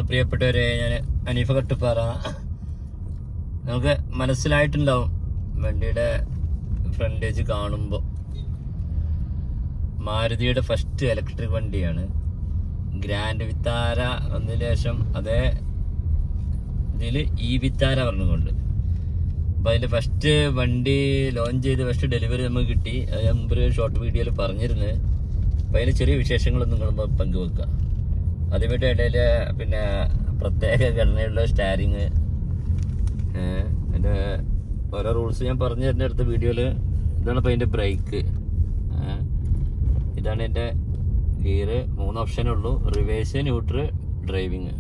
പ്രിയപ്പെട്ടവരെ, ഞാൻ അനീഫ കട്ടുപ്പാറ. നമുക്ക് മനസ്സിലായിട്ടുണ്ടാവും വണ്ടിയുടെ ഫ്രണ്ടേജ് കാണുമ്പോൾ. മാരുതിയുടെ ഫസ്റ്റ് ഇലക്ട്രിക് വണ്ടിയാണ് ഗ്രാൻഡ് വിത്താര. വന്നതിന് ശേഷം അതേ ഇതിൽ ഈ വിത്താര പറഞ്ഞുകൊണ്ട് അപ്പോൾ അതിൻ്റെ ഫസ്റ്റ് വണ്ടി ലോഞ്ച് ചെയ്ത് ഫസ്റ്റ് ഡെലിവറി നമുക്ക് കിട്ടി. അത് ഞാൻ മുമ്പ് ഷോർട്ട് വീഡിയോയിൽ പറഞ്ഞിരുന്നു. അപ്പോൾ അതിന് ചെറിയ വിശേഷങ്ങളൊന്നും നിങ്ങൾ പങ്കുവെക്കുക. ആദ്യമായിട്ട് ഇടയിൽ പിന്നെ പ്രത്യേക ഘടനയുള്ള സ്റ്റാരിങ്, അതിൻ്റെ ഓരോ റൂൾസ് ഞാൻ പറഞ്ഞു തരുന്ന അടുത്ത വീഡിയോയിൽ. ഇതാണ് ഇപ്പോൾ അതിൻ്റെ ബ്രേക്ക്, ഇതാണ് എൻ്റെ ഗിയർ. 3 ഓപ്ഷനേ ഉള്ളൂ: റിവേഴ്സ്, ന്യൂട്രൽ, ഡ്രൈവിങ്.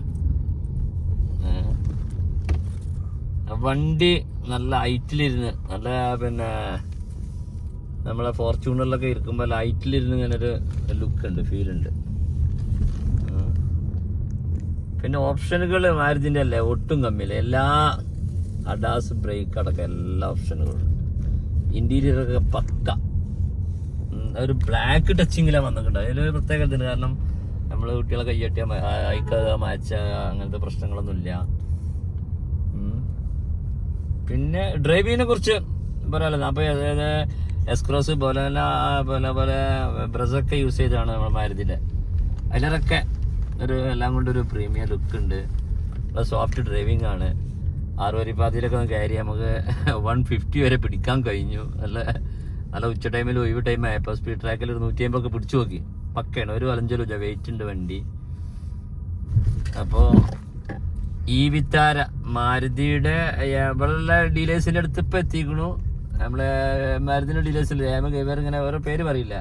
വണ്ടി നല്ല ഹൈറ്റിലിരുന്ന്, നല്ല പിന്നെ നമ്മളെ ഫോർച്യൂണറിലൊക്കെ ഇരിക്കുമ്പോൾ ഹൈറ്റിലിരുന്ന് ഇങ്ങനെ ഒരു ലുക്ക് ഉണ്ട്, ഫീലുണ്ട്. പിന്നെ ഓപ്ഷനുകൾ മാരുതിൻ്റെ അല്ലേ ഒട്ടും കമ്മിയില്ല. എല്ലാ അഡാസ്, ബ്രേക്ക് അടക്കം എല്ലാ ഓപ്ഷനുകളും. ഇന്റീരിയറൊക്കെ പക്ക. ഒരു ബ്ലാക്ക് ടച്ചിങ്ങിലാണ് വന്നിട്ടുണ്ട്. അതിൽ പ്രത്യേകത ഉണ്ട്. കാരണം നമ്മൾ കുട്ടികളെ കയ്യട്ടിയ അയക്കാതെ മാച്ച അങ്ങനത്തെ പ്രശ്നങ്ങളൊന്നുമില്ല. പിന്നെ ഡ്രൈവിങ്ങിനെ കുറിച്ച് പറയാമല്ലോ. അപ്പോൾ അതായത് എസ്ക്രോസ് പോലെ ബ്രസൊക്കെ യൂസ് ചെയ്താണ് നമ്മൾ മാരുതിൻ്റെ. അതിലൊക്കെ ഒരു എല്ലാം കൊണ്ടൊരു പ്രീമിയം ലുക്ക് ഉണ്ട്. സോഫ്റ്റ് ഡ്രൈവിംഗ് ആണ്. 6 വരിപ്പാതിയിലൊക്കെ ഒന്ന് കയറി നമുക്ക് 150 വരെ പിടിക്കാൻ കഴിഞ്ഞു. നല്ല ഉച്ച ടൈമിൽ ഒഴിവ് ടൈം ആയപ്പോൾ സ്പീഡ് ട്രാക്കിൽ ഒരു 150 ഒക്കെ പിടിച്ചു നോക്കി. പക്കയാണ്. ഒരു 5 വെയിറ്റ് ഉണ്ട് വണ്ടി. അപ്പോൾ ഈ വിത്താര മാരുതിയുടെ ഇവളുടെ ഡീലേഴ്സിൻ്റെ അടുത്ത് ഇപ്പം എത്തിക്കണു. നമ്മളെ മാരുതിൻ്റെ ഡീലേഴ്സിൽ വേറെ ഇങ്ങനെ ഓരോ പേര് പറയില്ല.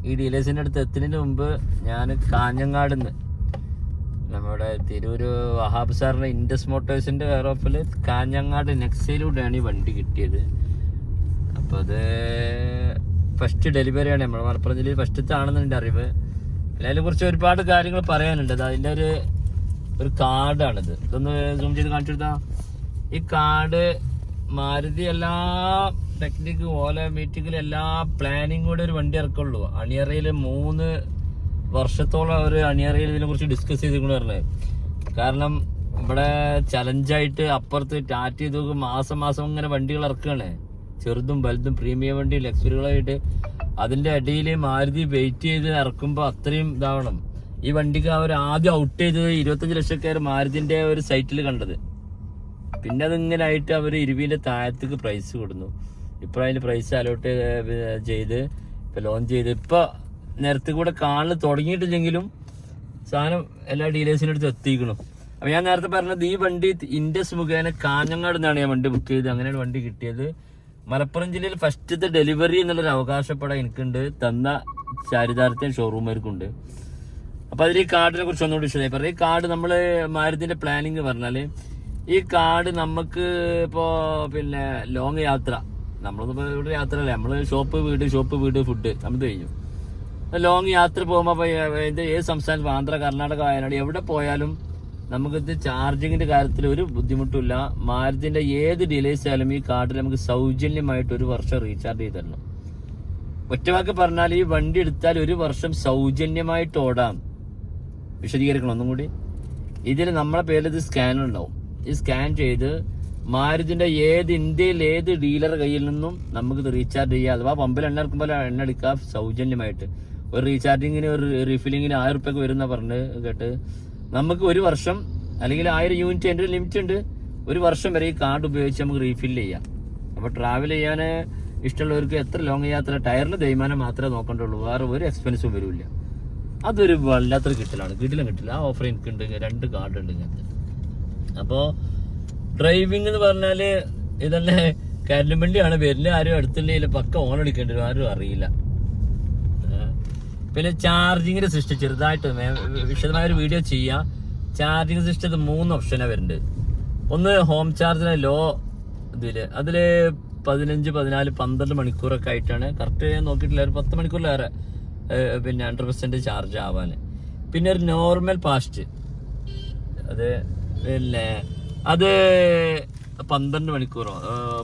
ഈ ഡീലേഴ്സിൻ്റെ അടുത്ത് എത്തുന്നതിന് മുമ്പ് ഞാൻ കാഞ്ഞങ്ങാട് നിന്ന് നമ്മുടെ തിരൂര് വഹാബ് സാറിൻ്റെ ഇൻഡസ് മോട്ടോഴ്സിൻ്റെ വെയർ ഓഫിൽ കാഞ്ഞങ്ങാട് നെക്സയിലൂടെയാണ് ഈ വണ്ടി കിട്ടിയത്. അപ്പോൾ അത് ഫസ്റ്റ് ഡെലിവറിയാണ്. നമ്മൾ മലപ്പുറം ജില്ലയിൽ ഫസ്റ്റത്തെ ആണെന്ന് എൻ്റെ അറിവ്. പിന്നെ അതിനെക്കുറിച്ച് ഒരുപാട് കാര്യങ്ങൾ പറയാനുണ്ട്. അതിൻ്റെ ഒരു കാർഡാണിത്. ഇതൊന്ന് സൂം ചെയ്ത് കാണിച്ചു കൊടുത്താൽ ഈ കാർഡ് മാരുതി എല്ലാ ടെക്നിക്ക് ഓല മീറ്റിങ്ങിൽ എല്ലാ പ്ലാനിങ് കൂടെ ഒരു വണ്ടി ഇറക്കുള്ളൂ. അണിയറയിൽ 3 വർഷത്തോളം അവർ അണിയറയിൽ ഇതിനെ കുറിച്ച് ഡിസ്കസ് ചെയ്തിട്ടുണ്ട് പറഞ്ഞത്. കാരണം ഇവിടെ ചലഞ്ചായിട്ട് അപ്പുറത്ത് ടാറ്റ ചെയ്ത് മാസം ഇങ്ങനെ വണ്ടികൾ ഇറക്കുകയാണ്. ചെറുതും വലുതും പ്രീമിയം വണ്ടി ലക്സുറികളായിട്ട്. അതിൻ്റെ ഇടയിൽ മാരുതി വെയിറ്റ് ചെയ്ത് ഇറക്കുമ്പോൾ അത്രയും ഇതാവണം. ഈ വണ്ടിക്ക് അവർ ആദ്യം ഔട്ട് ചെയ്തത് 25 ലക്ഷക്കാർ മാരുതിൻ്റെ ഒരു സൈറ്റിൽ കണ്ടത്. പിന്നെ അതിങ്ങനെ ആയിട്ട് അവർ 20ന്റെ താഴത്തേക്ക് പ്രൈസ് കൊടുന്നു. ഇപ്പോൾ അതിന് പ്രൈസ് അലോട്ട് ചെയ്ത് ഇപ്പം ലോഞ്ച് ചെയ്ത് ഇപ്പോൾ നേരത്തെ കൂടെ കാണൽ തുടങ്ങിയിട്ടില്ലെങ്കിലും സാധനം എല്ലാ ഡീലേഴ്സിൻ്റെ അടുത്ത് എത്തിക്കണം. അപ്പം ഞാൻ നേരത്തെ പറഞ്ഞത് ഈ വണ്ടി ഇൻഡസ് മുഖേന കാഞ്ഞങ്ങാട് നിന്നാണ് ഞാൻ വണ്ടി ബുക്ക് ചെയ്ത്. അങ്ങനെയാണ് വണ്ടി കിട്ടിയത്. മലപ്പുറം ജില്ലയിൽ ഫസ്റ്റത്തെ ഡെലിവറി എന്നുള്ളൊരു അവകാശപ്പെടാൻ എനിക്കുണ്ട്. തന്ന ചാരിതാർത്ഥ്യം ഷോറൂമുകാർക്കുണ്ട്. അപ്പോൾ അതിൽ ഈ കാർഡിനെ കുറിച്ച് ഒന്നുകൂടി വിശദമായി പറയാം. ഈ കാർഡ് നമ്മൾ മാരുതിൻ്റെ പ്ലാനിങ് പറഞ്ഞാൽ ഈ കാർഡ് നമുക്ക് ഇപ്പോൾ പിന്നെ ലോങ് യാത്ര, നമ്മളൊന്നും ഇവിടെ യാത്ര അല്ലേ, നമ്മൾ ഷോപ്പ് വീട് ഫുഡ് നമ്മൾ കഴിഞ്ഞു. ലോങ് യാത്ര പോകുമ്പോൾ ഇത് ഏത് സംസ്ഥാനത്ത്, ആന്ധ്ര, കർണാടക, വയനാട് എവിടെ പോയാലും നമുക്കിത് ചാർജിങ്ങിൻ്റെ കാര്യത്തിൽ ഒരു ബുദ്ധിമുട്ടില്ല. മാരുതിൻ്റെ ഏത് ഡീലേഴ്സ് ആയാലും ഈ കാർഡിൽ നമുക്ക് സൗജന്യമായിട്ട് 1 വർഷം റീചാർജ് ചെയ്ത് തരണം. ഒറ്റവാക്ക് പറഞ്ഞാൽ ഈ വണ്ടി എടുത്താൽ 1 വർഷം സൗജന്യമായിട്ട് ഓടാം. വിശദീകരിക്കണം ഒന്നും കൂടി. ഇതിൽ നമ്മളെ പേരിൽ ഇത് സ്കാനർ ഉണ്ടാവും. ഈ സ്കാൻ ചെയ്ത് മാരുതിൻ്റെ ഇന്ത്യയിൽ ഏത് ഡീലർ കയ്യിൽ നിന്നും നമുക്കിത് റീചാർജ് ചെയ്യാം. അഥവാ പമ്പിൽ എണ്ണ എടുക്കുമ്പോൾ എണ്ണ എടുക്കാം സൗജന്യമായിട്ട്. ഒരു റീചാർജിങ്ങിന് ഒരു റീഫില്ലിങ്ങിന് 1000 റുപ്യക്ക് വരുന്ന പറഞ്ഞ് കേട്ട് നമുക്ക് 1 വർഷം അല്ലെങ്കിൽ 1000 യൂണിറ്റ് എൻ്റെ ലിമിറ്റ് ഉണ്ട്. 1 വർഷം വരെ ഈ കാർഡ് ഉപയോഗിച്ച് നമുക്ക് റീഫില്ല് ചെയ്യാം. അപ്പോൾ ട്രാവൽ ചെയ്യാൻ ഇഷ്ടമുള്ളവർക്ക് എത്ര ലോങ് യാത്ര, ടയറിന് തേയ്മാനം മാത്രമേ നോക്കേണ്ടുള്ളൂ. വേറെ ഒരു എക്സ്പെൻസും വരില്ല. അതൊരു വല്ലാത്തൊരു കിട്ടില്ല. ആ ഓഫർ എനിക്കുണ്ട്. 2 കാർഡ് ഉണ്ട് ഇങ്ങനത്തെ. അപ്പോൾ ഡ്രൈവിംഗ് എന്ന് പറഞ്ഞാൽ ഇതല്ലേ കരണ്ടുവണ്ടിയാണ്. വരുന്ന ആരും അടുത്തില്ല, പക്ക ഓൺ അടിക്കേണ്ടി വരും, ആരും അറിയില്ല. പിന്നെ ചാർജിങ്ങിന്റെ സിസ്റ്റം ചെറുതായിട്ട് വിശദമായ ഒരു വീഡിയോ ചെയ്യാം. ചാർജിങ് സിസ്റ്റത്തിൽ 3 ഓപ്ഷനാണ് വരുന്നുണ്ട്. ഒന്ന് ഹോം ചാർജിന് ലോ ഇതില്, അതില് 15, 14, 12 മണിക്കൂറൊക്കെ ആയിട്ടാണ്. കറക്റ്റ് നോക്കിയിട്ടില്ല, ഒരു 10 മണിക്കൂറിലേറെ പിന്നെ 100% ചാർജ് ആവാൻ. പിന്നെ ഒരു നോർമൽ ഫാസ്റ്റ്, അത് പിന്നെ അത് 12 മണിക്കൂറോ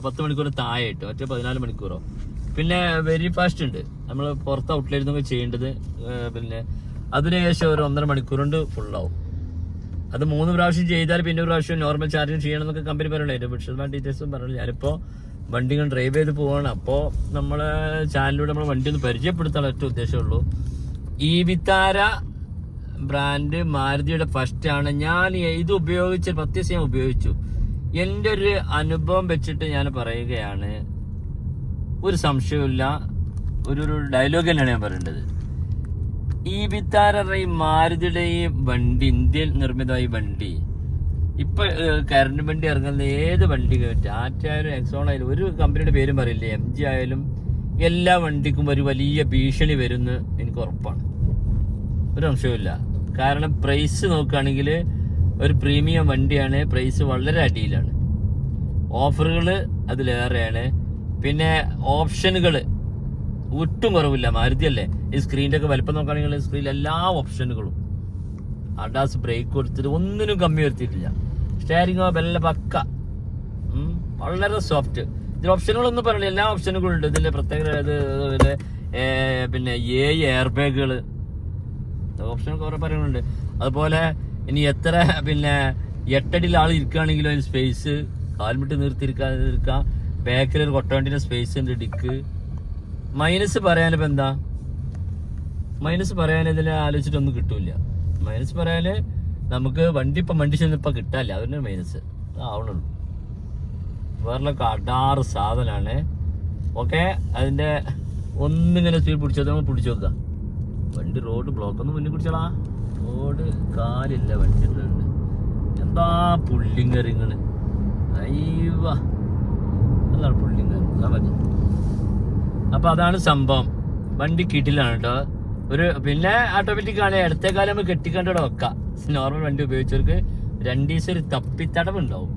10 മണിക്കൂറോ താഴെയിട്ട്, മറ്റേ 14 മണിക്കൂറോ. പിന്നെ വെരി ഫാസ്റ്റ് ഉണ്ട്. നമ്മൾ പുറത്ത് ഔട്ട്ലെറ്റ് ചെയ്യേണ്ടത്. പിന്നെ അതിനുശേഷം ഒരു 1.5 മണിക്കൂർ കൊണ്ട് ഫുള്ളാവും. അത് 3 പ്രാവശ്യം ചെയ്താൽ പിന്നെ ഒരു പ്രാവശ്യം നോർമൽ ചാർജിങ് ചെയ്യണം എന്നൊക്കെ കമ്പനി പറയണേ. അതിന്റെ വിശദമായ ഡീറ്റെയിൽസും പറഞ്ഞു. ഞാനിപ്പോൾ വണ്ടി ഇങ്ങനെ ഡ്രൈവ് ചെയ്ത് പോവാണ്. അപ്പോൾ നമ്മളെ ചാനലിലൂടെ നമ്മൾ വണ്ടി ഒന്ന് പരിചയപ്പെടുത്താൻ ഒറ്റ ഉദ്ദേശമുള്ളൂ. ഈ വിത്താര ബ്രാൻഡ് മാരുതിയുടെ ഫസ്റ്റ് ആണ്. ഞാൻ ഇത് ഉപയോഗിച്ച് 10 ദിവസം ഞാൻ ഉപയോഗിച്ചു. എൻ്റെ ഒരു അനുഭവം വെച്ചിട്ട് ഞാൻ പറയുകയാണ്, ഒരു സംശയമില്ല, ഒരു ഡയലോഗ് തന്നെയാണ് ഞാൻ പറയേണ്ടത്. ഈ വിത്താര ഈ മാരുതിയുടെ ഈ വണ്ടി, ഇന്ത്യൻ നിർമ്മിതമായ വണ്ടി, ഇപ്പൊ കറണ്ട് വണ്ടി ഇറങ്ങുന്ന ഏത് വണ്ടി, ടാറ്റ ആയാലും എക്സോൺ ആയാലും, ഒരു കമ്പനിയുടെ പേരും പറയില്ലേ, MG ആയാലും, എല്ലാ വണ്ടിക്കും ഒരു വലിയ ഭീഷണി വരുമെന്ന് എനിക്ക് ഉറപ്പാണ്. ഒരു സംശയമില്ല. കാരണം പ്രൈസ് നോക്കുകയാണെങ്കിൽ ഒരു പ്രീമിയം വണ്ടിയാണ്. പ്രൈസ് വളരെ അടിയിലാണ്. ഓഫറുകൾ അതിലേറെയാണ്. പിന്നെ ഓപ്ഷനുകൾ ഒട്ടും കുറവില്ല. മാരുതി അല്ലേ, ഈ സ്ക്രീനിന്റെ ഒക്കെ വലുപ്പം നോക്കുകയാണെങ്കിൽ സ്ക്രീനിൽ എല്ലാ ഓപ്ഷനുകളും, അഡാസ് ബ്രേക്ക് കൊടുത്തിട്ട് ഒന്നിനും കമ്മി വരുത്തിയിട്ടില്ല. സ്റ്റിയറിംഗോ എല്ലാം പക്ക, വളരെ സോഫ്റ്റ്. ഇതിൽ ഓപ്ഷനുകളൊന്നും പറയില്ല, എല്ലാ ഓപ്ഷനുകളും ഉണ്ട് ഇതിന്റെ. പ്രത്യേക പിന്നെ എയർ ബാഗുകൾ, ഓപ്ഷൻ കുറെ പറയുന്നുണ്ട്. അതുപോലെ ഇനി എത്ര പിന്നെ 8 അടിയിൽ ആൾ ഇരിക്കുകയാണെങ്കിലും അതിന് സ്പേസ്, കാൽമിട്ട് നിർത്തിയിരിക്കാം. ബാക്കിൽ ഒരു കൊട്ടവണ്ടിന്റെ സ്പേസ് ഉണ്ട്, ഡിക്ക്. മൈനസ് പറയാനിപ്പോ എന്താ, മൈനസ് പറയാൻ ഇതിൽ ആലോചിച്ചിട്ടൊന്നും കിട്ടൂല. മൈനസ് പറയാന് നമുക്ക് വണ്ടി ചെന്നിപ്പോ കിട്ടാല്ല, അതിന് മൈനസ് ആവണുള്ളൂ. വേറെ അടാറ് സാധനമാണ്. ഓക്കെ, അതിന്റെ ഒന്നിങ്ങനെ സ്പീഡ് പിടിച്ചത് നമ്മൾ പിടിച്ചു നോക്കാം. വണ്ടി റോഡ് ബ്ലോക്ക് ഒന്നും മുന്നിൽ പിടിച്ചോളാ. റോഡ് കാലില്ല വണ്ടി. എന്താ പുള്ളിങ്കറിങ്ങള്, അയ്യവ അതാണ് പുള്ളിങ്കറി. അതാ മതി. അപ്പൊ അതാണ് സംഭവം. വണ്ടി കിട്ടിലാണ് കേട്ടോ. പിന്നെ ഓട്ടോമാറ്റിക് ആണ്. ഇടത്തെ കാലം നമ്മൾ കെട്ടിക്കണ്ടോടെ വെക്കാം. നോർമൽ വണ്ടി ഉപയോഗിച്ചവർക്ക് 2 ദിവസം ഒരു തപ്പിത്തടവ് ഉണ്ടാവും.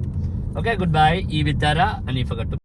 Okay, good bye. ഈ വിത്താര അനീഫ കട്ടും.